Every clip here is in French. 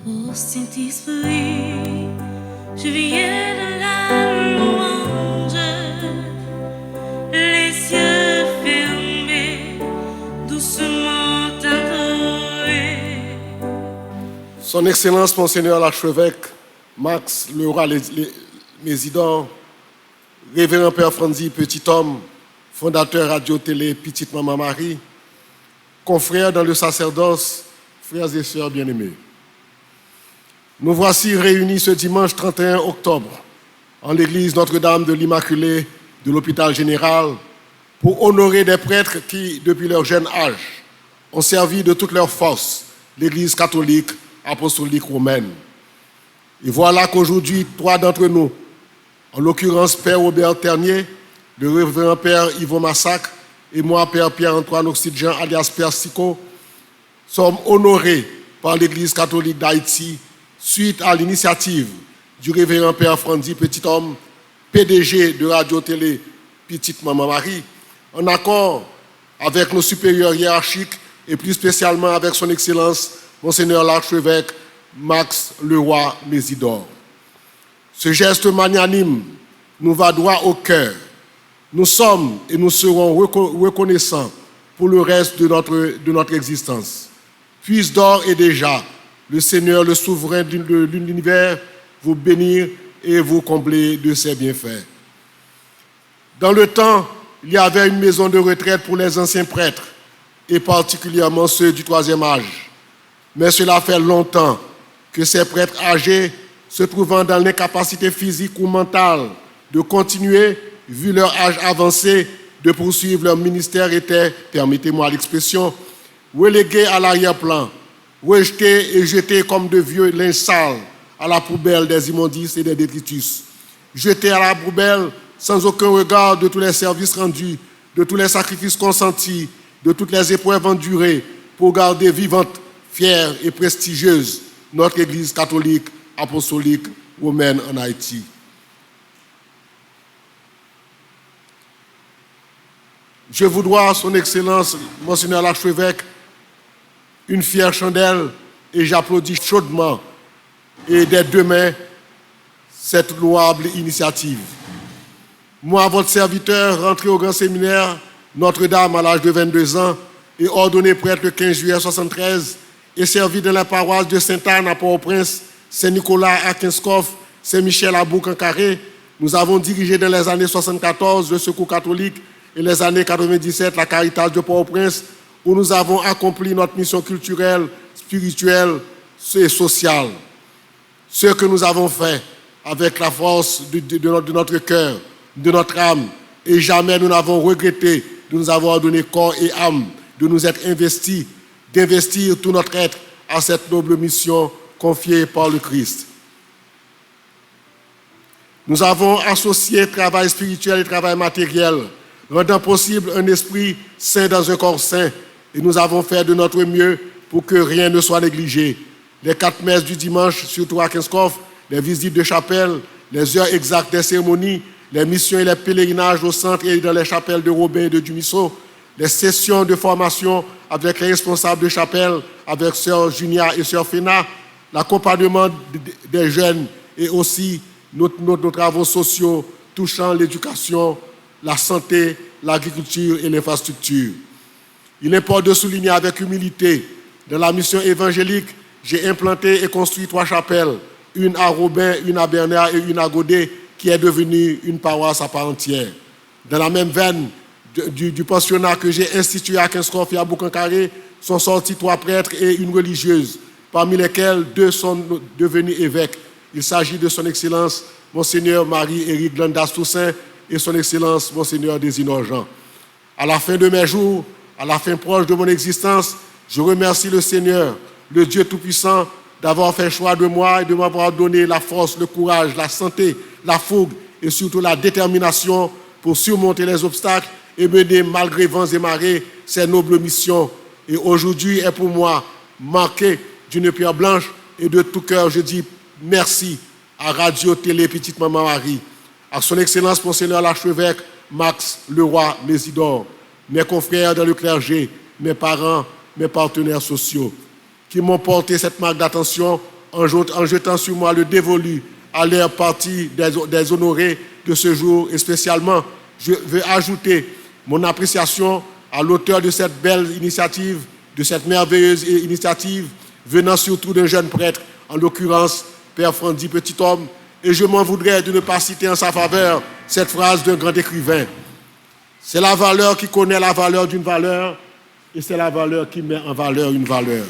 Ô Saint-Esprit, je viens de la louange, les yeux fermés, doucement adorés. Son Excellence, Monseigneur l'archevêque Max Leroy Mésidor, Révérend Père Franzi Petit-Homme, fondateur Radio-Télé Petite Maman Marie, confrères dans le sacerdoce, frères et sœurs bien-aimés. Nous voici réunis ce dimanche 31 octobre en l'église Notre-Dame de l'Immaculée de l'Hôpital Général pour honorer des prêtres qui, depuis leur jeune âge, ont servi de toute leur force l'église catholique apostolique romaine. Et voilà qu'aujourd'hui, 3 d'entre nous, en l'occurrence Père Robert Ternier, le révérend Père Yvon Massac et moi, Père Pierre-Antoine Oxydjean, alias Père Sico, sommes honorés par l'Église catholique d'Haïti suite à l'initiative du révérend Père Franzi Petit-Homme, PDG de Radio-Télé Petite Maman Marie, en accord avec nos supérieurs hiérarchiques et plus spécialement avec son Excellence, Monseigneur l'archevêque Max Leroy Mésidor. Ce geste magnanime nous va droit au cœur. Nous sommes et nous serons reconnaissants pour le reste de notre existence. Puisse d'ores et déjà le Seigneur, le souverain de l'univers, vous bénir et vous combler de ses bienfaits. Dans le temps, il y avait une maison de retraite pour les anciens prêtres, et particulièrement ceux du 3e âge. Mais cela fait longtemps que ces prêtres âgés, se trouvant dans l'incapacité physique ou mentale de continuer, vu leur âge avancé, de poursuivre leur ministère, étaient, permettez-moi l'expression, relégués à l'arrière-plan, rejetés et jetés comme de vieux linges sales à la poubelle des immondices et des détritus, jetés à la poubelle sans aucun regard de tous les services rendus, de tous les sacrifices consentis, de toutes les épreuves endurées pour garder vivante, fière et prestigieuse notre Église catholique apostolique romaine en Haïti. Je vous dois à son Excellence, Monseigneur l'archevêque, une fière chandelle et j'applaudis chaudement et des deux mains cette louable initiative. Moi, votre serviteur, rentré au grand séminaire Notre-Dame à l'âge de 22 ans et ordonné prêtre le 15 juillet 1973 et servi dans la paroisse de Sainte-Anne à Port-au-Prince, Saint-Nicolas à Kinskov, Saint-Michel à Bouc-en-Carré. Nous avons dirigé dans les années 74 le Secours catholique et les années 97 la Caritas de Port-au-Prince, où nous avons accompli notre mission culturelle, spirituelle et sociale. Ce que nous avons fait avec la force de notre cœur, de notre âme, et jamais nous n'avons regretté de nous avoir donné corps et âme, de nous être investis, d'investir tout notre être à cette noble mission confiée par le Christ. Nous avons associé travail spirituel et travail matériel, rendant possible un esprit saint dans un corps saint, et nous avons fait de notre mieux pour que rien ne soit négligé. Les 4 messes du dimanche, surtout à Kinskov, les visites de chapelle, les heures exactes des cérémonies, les missions et les pèlerinages au centre et dans les chapelles de Robin et de Dumisso, les sessions de formation avec les responsables de chapelle, avec Sœur Junia et Sœur Fena, l'accompagnement des jeunes et aussi nos travaux sociaux touchant l'éducation, la santé, l'agriculture et l'infrastructure. Il importe de souligner avec humilité, dans la mission évangélique, j'ai implanté et construit 3 chapelles, une à Robin, une à Bernard et une à Godet, qui est devenue une paroisse à part entière. Dans la même veine du pensionnat que j'ai institué à Kinskov et à Bouc-en-Carré, sont sortis 3 prêtres et une religieuse, parmi lesquels 2 sont devenus évêques. Il s'agit de son Excellence, Monseigneur Marie-Éric Glandas Toussaint, et son Excellence, Monseigneur Désinor Jean. À la fin de mes jours, à la fin proche de mon existence, je remercie le Seigneur, le Dieu Tout-Puissant, d'avoir fait choix de moi et de m'avoir donné la force, le courage, la santé, la fougue et surtout la détermination pour surmonter les obstacles et mener, malgré vents et marées, ces nobles missions. Et aujourd'hui est pour moi marqué d'une pierre blanche et de tout cœur, je dis merci à Radio-Télé Petite Maman Marie, à son Excellence Monseigneur l'archevêque Max Leroy Mésidor, mes confrères dans le clergé, mes parents, mes partenaires sociaux, qui m'ont porté cette marque d'attention en jetant sur moi le dévolu à l'air parti des honorés de ce jour. Et spécialement, je veux ajouter mon appréciation à l'auteur de cette belle initiative, de cette merveilleuse initiative, venant surtout d'un jeune prêtre, en l'occurrence Père Frandy Petithomme. Et je m'en voudrais de ne pas citer en sa faveur cette phrase d'un grand écrivain. C'est la valeur qui connaît la valeur d'une valeur, et c'est la valeur qui met en valeur une valeur.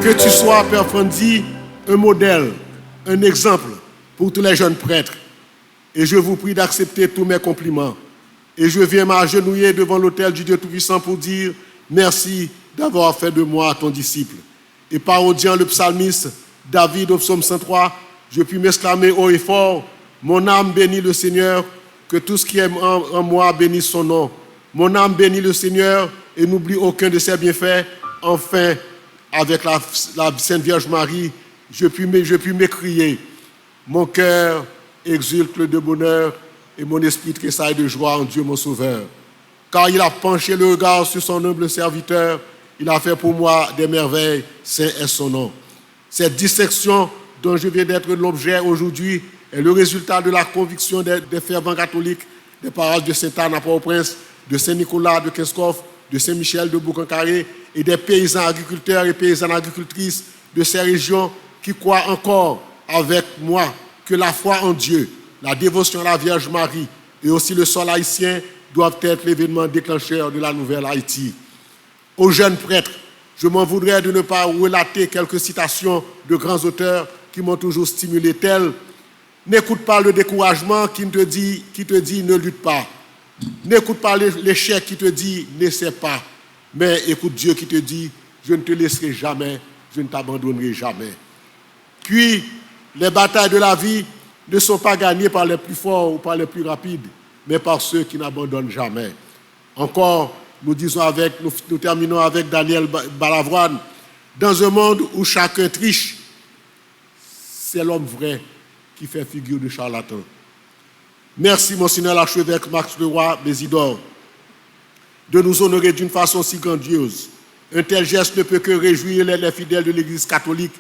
Que tu sois, Père Frandy, un modèle, un exemple pour tous les jeunes prêtres. Et je vous prie d'accepter tous mes compliments. Et je viens m'agenouiller devant l'autel du Dieu Tout-Puissant pour dire merci d'avoir fait de moi ton disciple. Et parodiant le psalmiste David au psaume 103, je puis m'exclamer haut et fort, mon âme bénit le Seigneur, que tout ce qui est en moi bénisse son nom. Mon âme bénit le Seigneur et n'oublie aucun de ses bienfaits. Enfin, avec la Sainte Vierge Marie, je puis m'écrier. Mon cœur exulte de bonheur et mon esprit tressaille de joie en Dieu mon Sauveur. Car il a penché le regard sur son humble serviteur, il a fait pour moi des merveilles, saint est son nom. Cette dissection dont je viens d'être l'objet aujourd'hui est le résultat de la conviction des fervents catholiques des paroisses de Sainte-Anne à Port-au-Prince, de Saint-Nicolas de Kinskov, de Saint-Michel de Boucancaré et des paysans agriculteurs et paysannes agricultrices de ces régions qui croient encore avec moi que la foi en Dieu, la dévotion à la Vierge Marie et aussi le sol haïtien doivent être l'événement déclencheur de la nouvelle Haïti. Aux jeunes prêtres, je m'en voudrais de ne pas relater quelques citations de grands auteurs qui m'ont toujours stimulé, tels « N'écoute pas le découragement qui te dit ne lutte pas. N'écoute pas l'échec qui te dit n'essaie pas. Mais écoute Dieu qui te dit je ne te laisserai jamais, je ne t'abandonnerai jamais. » Puis, les batailles de la vie ne sont pas gagnées par les plus forts ou par les plus rapides, mais par ceux qui n'abandonnent jamais. Encore, nous terminons avec Daniel Balavoine. Dans un monde où chacun triche, c'est l'homme vrai qui fait figure de charlatan. Merci, Monseigneur l'archevêque Max Leroy Mésidor, de nous honorer d'une façon si grandiose. Un tel geste ne peut que réjouir les fidèles de l'Église catholique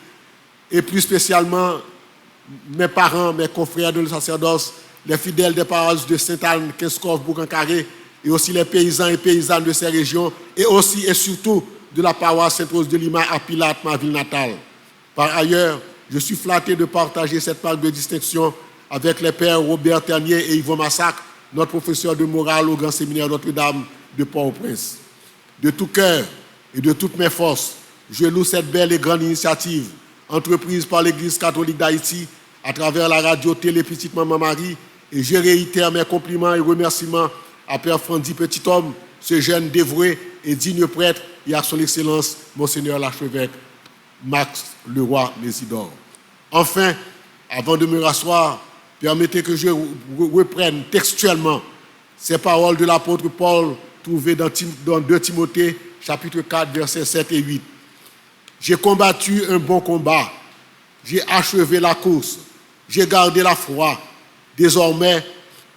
et plus spécialement mes parents, mes confrères de le sacerdoce, les fidèles des paroisses de Sainte-Anne, Kinskov, Boucancaré, et aussi les paysans et paysannes de ces régions, et aussi et surtout de la paroisse Sainte-Rose de Lima à Pilate, ma ville natale. Par ailleurs, je suis flatté de partager cette marque de distinction avec les pères Robert Ternier et Yvon Massacre, notre professeur de morale au Grand Séminaire Notre-Dame de Port-au-Prince. De tout cœur et de toutes mes forces, je loue cette belle et grande initiative entreprise par l'Église catholique d'Haïti à travers la radio-télé Petite Maman Marie, et je réitère mes compliments et remerciements à Père Frandy Petithomme, ce jeune dévoué et digne prêtre, et à son Excellence, Monseigneur l'archevêque Max Leroy Mésidor. Enfin, avant de me rasseoir, permettez que je reprenne textuellement ces paroles de l'apôtre Paul trouvées dans 2 Timothée, chapitre 4, versets 7 et 8. J'ai combattu un bon combat, j'ai achevé la course, j'ai gardé la foi. Désormais,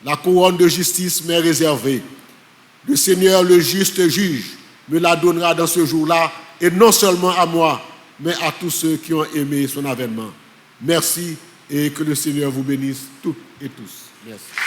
la couronne de justice m'est réservée. Le Seigneur, le juste juge, me la donnera dans ce jour-là, et non seulement à moi, mais à tous ceux qui ont aimé son avènement. Merci et que le Seigneur vous bénisse toutes et tous. Merci.